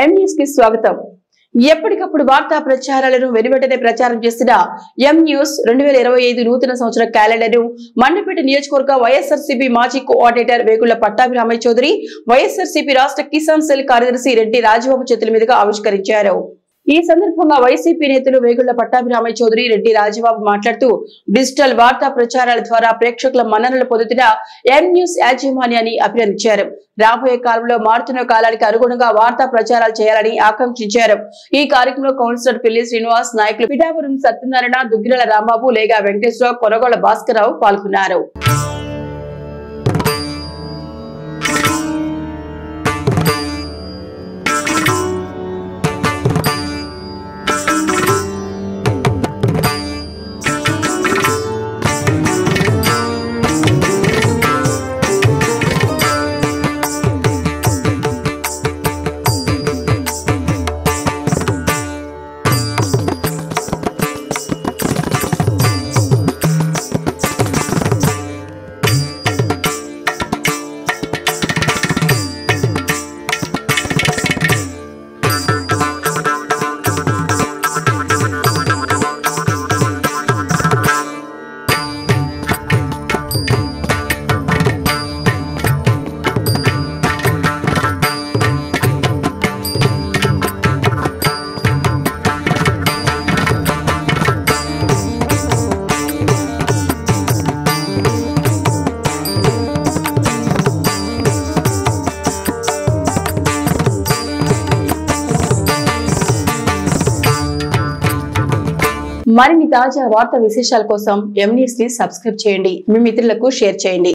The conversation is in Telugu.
ఎం న్యూస్ కి స్వాగతం. ఎప్పటికప్పుడు వార్తా ప్రచారాలను వెనువెంటనే ప్రచారం చేసిన ఎం న్యూస్ 2025 నూతన సంవత్సర క్యాలెండర్ ను మండపేట నియోజకవర్గ వైఎస్ఆర్సీపీ మాజీ కోఆర్డినేటర్ వేగుళ్ల పట్టాభిరామయ్య చౌదరి, వైఎస్ఆర్సీపీ రాష్ట్ర కిసాన్ సెల్ కార్యదర్శి రెడ్డి రాజబాబు చేతుల మీదుగా ఆవిష్కరించారు. ఈ సందర్భంగా వైసీపీ నేతలు వేగుళ్ల పట్టాభిరామయ్య చౌదరి, రెడ్డి రాజబాబు మాట్లాడుతూ డిజిటల్ వార్తా ప్రచారాల ద్వారా ప్రేక్షకుల మన్ననలు పొందుతున్న ఎం న్యూస్ యాజమాన్యాన్ని అభినందించారు. రాబోయే కాలంలో మారుతున్న కాలానికి అనుగుణంగా వార్తా ప్రచారాలు చేయాలని ఆకాంక్షించారు. ఈ కార్యక్రమంలో కౌన్సిలర్ పిల్లి శ్రీనివాస్, నాయకులు పిఠాపురం సత్యనారాయణ, దుగ్గిరాల రాంబాబు, లేగా వెంకటేశ్వరరావు, కొనగోళ్ల భాస్కరరావు పాల్గొన్నారు. మరిన్ని తాజా వార్తా విశేషాల కోసం ఎం న్యూస్ ని సబ్స్క్రైబ్ చేయండి. మీ మిత్రులకు షేర్ చేయండి.